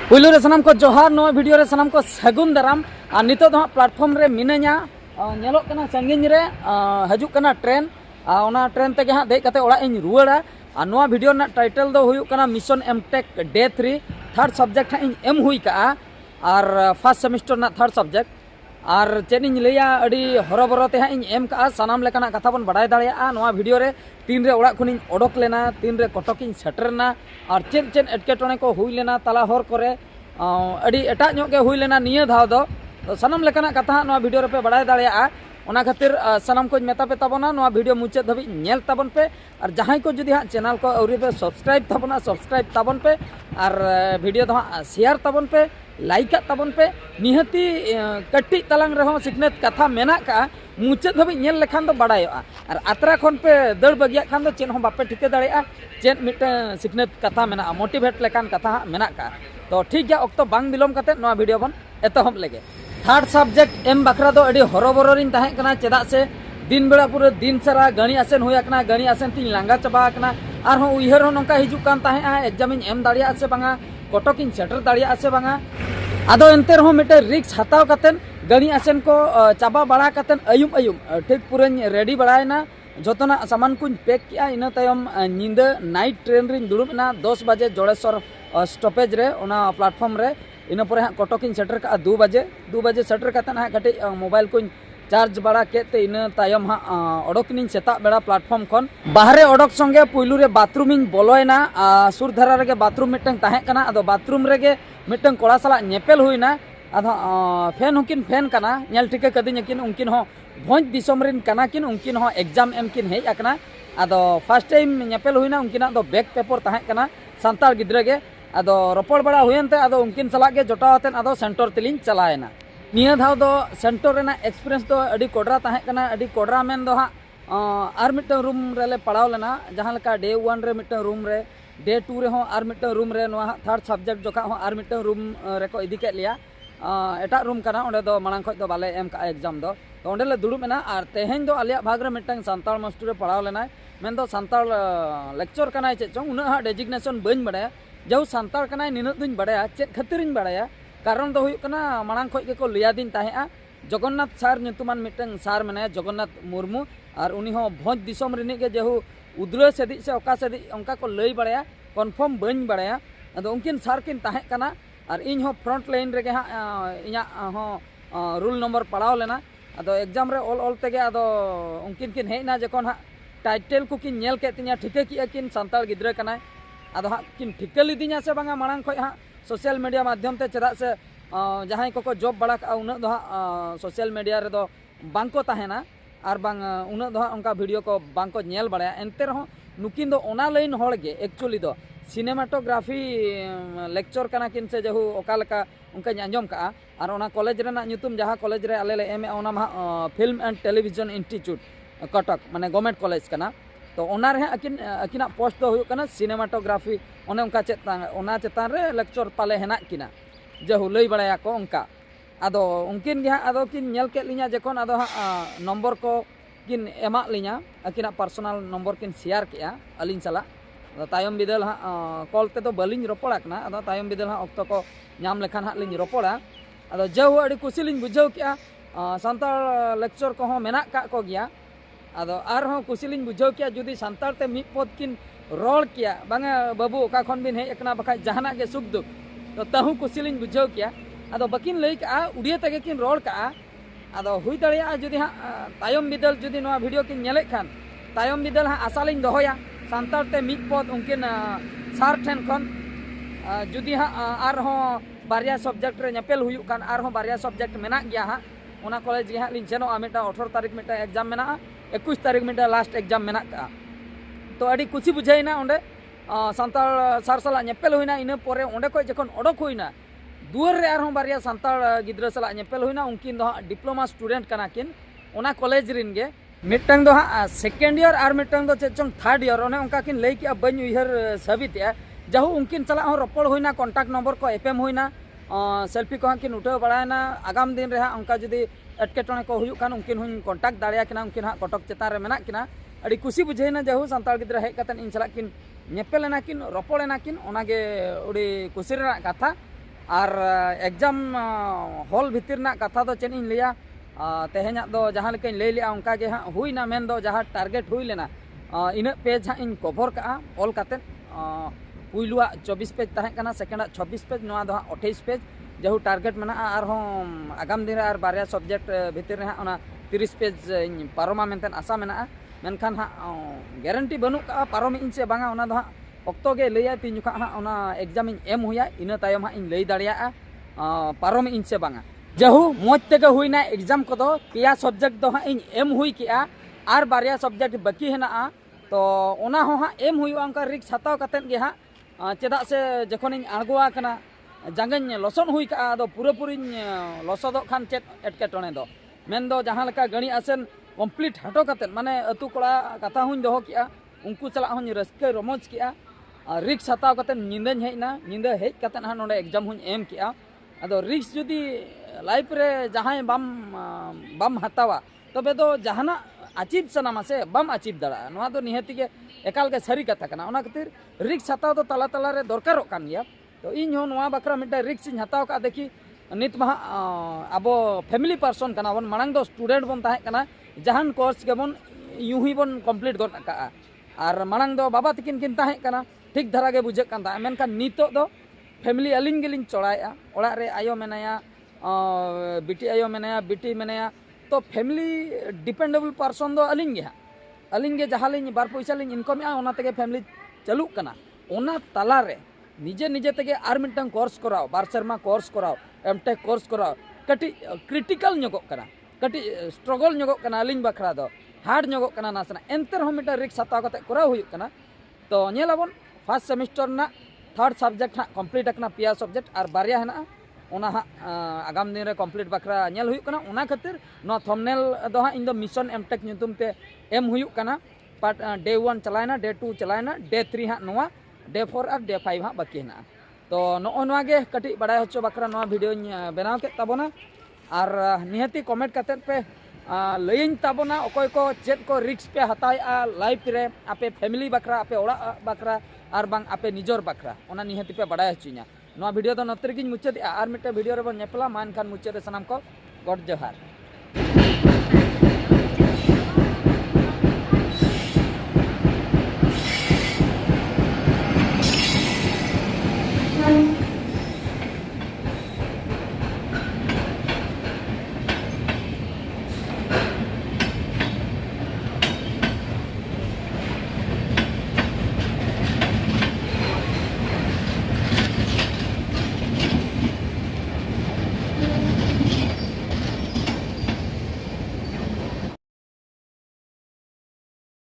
पुलू रे सनाम को जोहार नो वीडियो रे सनाम को सगुन दाराम और नितो दो प्लेटफॉर्म रे मिनाया नेलोक कना संगिन रे हजुक कना ट्रेन ओना ट्रेन ते हाँ देख कते ओड़ा इन रुआड़ा और नोआ वीडियो ना टाइटल दो हुयुक कना मिशन एमटेक डे 3 थर्ड सब्जेक्ट हाँ इन एम हुई का और फर्स्ट सेमिस्टर ना थर्ड सब्जेक्ट और चेन इन लैया अड़ी हरबरते हाँ इन एम का सानाम लेकाना कथा बन बड़ाय दाड़ेया नोआ वीडियो रे तीन रे ओड़ा खुनी ओडक लेना तीन रे कटक इन सेटरना और चेन चेन एटकेटोने को हुई लेना तला हर करे अड़ी एटा ᱧᱚᱜ गे हुई लेना निया धाव दो सानाम लेकाना कथा नोआ वीडियो रे पे बड़ाय दाड़ेया ओना खातिर सानाम को मेता पे ताबोना नोआ वीडियो मुचाद धाबी नेल ताबन पे और जहां को जुदी हाँ चैनल को अवरी पे सब्सक्राइब ताबोना सब्सक्राइब ताबन पे और वीडियो दो हाँ शेयर ताबन पे लाइक ताबन पे निहती कट्टी तलांग रहो सिकनेत कथा मेना का मुचाद धाबी नेल लेखान दो बड़ायोआ और आत्रा खन पे दड़ बगिया खान दो चेन हो बापे ठिके दाड़ेया चेन मिटे सिकनेत कथा मेना मोटिवेट लेखान कथा मेना का तो ठीक गया अक्तो बांग बिलोम कते नोआ वीडियो बन एतहम लेगे थर्ड सब्जेक्ट एम बकरा दो अड़ी हरबररिन ताहें कना चेदा से दिन बेड़ा पूरा दिन सारा गणी आसेन हुई कना गणी आसेन तीन लांगा चबा कना आर हो उइहर हो नंका हिजुक कान ताहें एग्जाम इन एम दाड़िया से बांगा कटक इन सेटर दाड़िया से बांगा आदो एंते रहो मिटे रिक्स हताव कतेन गणी आसेन को चाबा बड़ा कतेन अयुम अयुम ठीक पूरा रेडी बड़ायना जोतना सामान कुछ पैक किया इन तयम निंदा नाइट ट्रेन रिन दुड़ुबना 10 बजे जोड़ेश्वर स्टॉपेज रे ओना प्लेटफॉर्म रे इन पर हाँ कटक इन सेटर का 2 बजे सेटर का हाँ कटे मोबाइल को चार्ज बड़ा के इन तायम हाँ ओडोकिन सेता बेड़ा प्लेटफॉर्म खन बाहरे ओडोक संगे पुइलू रे बाथरूम इन बोलोयना सुर धारा रे बाथरूम मिटंग ताहें कना अदो बाथरूम रे मिटंग कोड़ा सला नेपेल हुईना अदो फैन हुकिन फैन कना नेल टिके कदिन किन उनकिन हो भोज दिसम रिन कना किन उनकिन हो एग्जाम एम किन हेज अकना अदो फर्स्ट टाइम नेपेल हुईना उनकिना दो बैक पेपर ताहें कना सांताल गिद्रा गे अदो रोपड़ बड़ा हुयनते अदो उनकिन सलाह के जोटावतेन अदो सेंटर तिलिन चलायना निया धाव दो सेंटर रेना एक्सपीरियंस दो अडी कोडरा ताहें कना अडी कोडरा मेन दो हाँ आर मिटन रूम रेले पड़ाव लेना जहाँ लका डे 1 रे मिटन रूम रे डे 2 रे हो आर मिटन रूम रे नोआ थर्ड सब्जेक्ट जोखा हो आर मिटन रूम रे को इदी के लिया एटा रूम कना ओंडे दो मांग खो दो बाले एम का एग्जाम दो तो ओंडे ले दुड़ुब मेना और तेहेन दो आलिया भाग रे मिटन सांताल मास्टर रे पड़ाव लेना मेन दो सांताल लेक्चर कना चे चों उना हा डेजिग्नेशन बइन बड़ाया जो सांताल कना निन दुñ बड़ाया चेक खतरिन बड़ाया कारण दो हुयुक कना मांग खो के को लिया दिन ताहेआ जगन्नाथ सार ᱧᱩᱛᱩᱢᱟᱱ मिटन सार मने जगन्नाथ मुर्मू और उनी हो भोज दिसम रिनी के जेहु उद्र सेदी से ओका सेदी उनका को लई बड़ाया कन्फर्म बइन बड़ाया अदो उनकिन सार किन ताहें कना और इन हो फ्रंट लाइन रे हाँ इया हो रूल नंबर पड़ाव लेना अदो एग्जाम रे ऑल तेगे अदो उनकिन किन हेना जखन हाँ टाइटल को किन नेल के तिया ठिके किया किन सांताल गिद्रा कनाय अदो हाँ किन ठिके लिदिया से बांगा मांग खो हाँ सोशल मीडिया माध्यम ते चदा से जहां को जॉब बड़ा उन दो हाँ सोशल मीडिया रे दो बांको ताहेना और बांग उन दो हाँ उनका वीडियो को बांको नेल बड़ाया एंते रहो नुकिन दो ओना लाइन होड़ गे एक्चुअली दो सिनेमाटोग्राफी लेक्चर कना किन से जहु ओका लका उनका आंजम का और ओना कॉलेज रेना ᱧᱩᱛᱩᱢ जहाँ कॉलेज रे आले ले एम ओना मा film and television institute Cuttack माने गवर्नमेंट कॉलेज कना तो ओना रे अकिना पोस्ट दो हुयुक कना सिनेमाटोग्राफी ओने उनका ओना चेतान रे लेक्चर पाले हेना किना जहु लई बड़ाया को उनका अदो उनकिन गे अदो किन नेल के लिया जखन अदो नंबर को किन एमा लिया अकिना पर्सनल नंबर किन शेयर किया अलिन सला तायम बिदल हाँ कॉल ते तो बलिंग रोपड़ा कना अदो तायम बिदल हाँ ऑक्तो को नाम लेखान हाँ लिंग रोपड़ा अदो जहु अड़ी कुसी लिंग बुझाव किया सांताल लेक्चर को हो मेना का को गया अदो आर हो कुसी लिंग बुझाव किया जुदी सांताल ते मिद पद किन रोल किया बांगा बाबू ओका खन बिन हेज अकना बखाय जहाना के सुख दुख तो ताहू कुसी लिंग बुझाव किया अदो बकिन लई का उड़िया तगे किन रोल का अदो हुई दाड़िया जुदी हाँ तायम बिदल जुदी नोआ वीडियो किन नेले खान तायम बिदल हाँ आशा लिंग दोहोया सांताल ते मिद पद उनकिन सार ठेन खन जुदी हाँ आर हो बारिया सब्जेक्ट रे नेपेल हुयुक कान आर हो बारिया सब्जेक्ट मेना गया हाँ ओना कॉलेज गे हाँ लिंग सेनोआ मिटा 18 तारीख मिटा एग्जाम मेना 21 तारीख मिटा लास्ट एग्जाम मेना का तो अड़ी कुछ बुझाइना ओंडे सांताल सार सला नेपेल हुईना इन परे ओंडे को जखन ओडक हुईना दुआर रे आर हो बारिया सांताल गिद्रा सला नेपेल हुईना उनकिन दो डिप्लोमा स्टूडेंट कना किन ओना कॉलेज रिन गे मिटंग दो हाँ सेकेंड ईयर और मिटंग दो चेचों थर्ड ईयर ओने उनका किन लई किया बन उइहर साबित जहु उनकिन सला हो रोपड़ हुईना कॉन्टैक्ट नंबर को एफएम हुईना सेल्फी को हाँ किन उठाव बड़ायना आगाम दिन रे हाँ उनका जुदी एटकेटोने को हुयुक खान उनकिन हुन कॉन्टैक्ट दाड़िया किना उनकिन हाँ कटक चेतान रे मेना किना अड़ी कुसी बुझेना जहु सांताल गिद्रा हेज कतन इन सला किन नेपेलेना किन रोपड़ेना किन ओनागे उड़ी कुसी रेना कथा और एग्जाम हॉल भितर कथा दो चेन इन लिया तेहेना दो जहाँ लेकिन लई लिया उनका गे हाँ हुईना मेन दो जहाँ टारगेट हुई लेना इन पेज हाँ इन कवर का ऑल काते पुलुआ 24 पेज तहकना सेकेंड 26 पेज नवा दो हाँ 28 पेज जहू टारगेट में आगाम दिन और बारे सब्जेक्ट भितर हाँ 30 पेज पारोमा मेनतेन आशा मेना मेनखान हाँ गारंटी बनू का पारोम इन से बांगा ओना दो हाँ ऑक्तो गे लैया तीन जुखा हाँ ओना एग्जाम इन एम हुआ इन तायम हाँ इन लई दाड़िया पारोम इन से बांगा जहू मौज तेगे हुईना एग्जाम को दो पिया सब्जेक्ट दो हाँ इन एम हुई किया और बारे सब्जेक्ट बाकी हेना तो ओना हो हाँ एम हुआ उनका रिक्स हताव कतेन गे हाँ चेदा से जखन इन आड़गोआ कना जांगन लसन हुई का दो पूरापूरी लसदो खान चेत एटकेटोने दो मेन दो जहाँ लेका गणी आसेन कमप्लीट हटो कतेन माने अतु कोड़ा कथा हुन दोहो किया उनको चला हुन रस्के रमोज किया रिक्स हताव कतेन निंदन हेजना निंदा हेज कतेन हाँ नोडे एग्जाम हुन एम किया अदो रिक्स जुदी लाइफ रे जहाँ बम हतावा तबे दो जहाना अचीव सनामा से बम अचीव दड़ा नोआ दो निहति के एकाल के सरी कथा कना ओना खातिर रिक्स हताव दो तला तला रे दरकारो कान गया तो इन हो नोआ बकरा मिटा रिक्स इन हताव का देखी नित महा अब फैमिली पर्सन कना बन मांग दो स्टूडेंट बन ताहे कना जहान कोर्स के बन यूं ही बन कंप्लीट गन का और मांग दो बाबा तकिन किन ताहे कना ठीक धरा के बुझे कान ता मेनखान नितो दो फैमिली अलिंग गेलिंग चढ़ाया ओड़ा रे आयो मेनाया बिटी आयो मेनाया बिटी मेनाया तो फैमिली डिपेंडेबल पर्सन दो अलिंग गे अलिंग गे जहाँ लिंग बार पैसा लिंग इनकम ओना तेगे फैमिली चलू कना ओना तला रे निजे निजे तेगे आर मिटन कोर्स कराओ बार शर्मा कोर्स कराओ एमटेक कोर्स कराओ कटी क्रिटिकल नगो कना कटी स्ट्रगल नगो कना अलिंग बखरा दो हार्ड नगो कना नासना एंतर हो मिटा रिक्स हताव कते कराव हुई कना तो नेलाबन फर्स्ट सेमिस्टर ना थर्ड सब्जेक्ट हाँ कंप्लीट करना पिया सब्जेक्ट और बारिया है ओना हाँ आगाम दिन रे कंप्लीट बखरा नेल हुई कना ओना खातिर नो थंबनेल दो हाँ इन दो मिशन एमटेक नुतुम ते एम हुई कना पार्ट डे 1 चलायना डे 2 चलायना डे 3 हाँ नोआ डे 4 और डे 5 हाँ बाकी है तो नोआ गे कटी बड़ाय होचो बखरा नोआ वीडियो बनाव के ताबोना और निहती कमेंट करते पे लइन ताबोना अकोय को चेत को रिक्स पे हताया लाइफ रे आपे फैमिली बखरा आपे ओड़ा बखरा और बांग आपे निजोर बखरा ओना निहती पे बड़ाय होचिना नोआ वीडियो तो नतरे गिन मुचाद और मिटे वीडियो रे बन नेपला मान खान मुचाद सनाम को गॉड जोहार।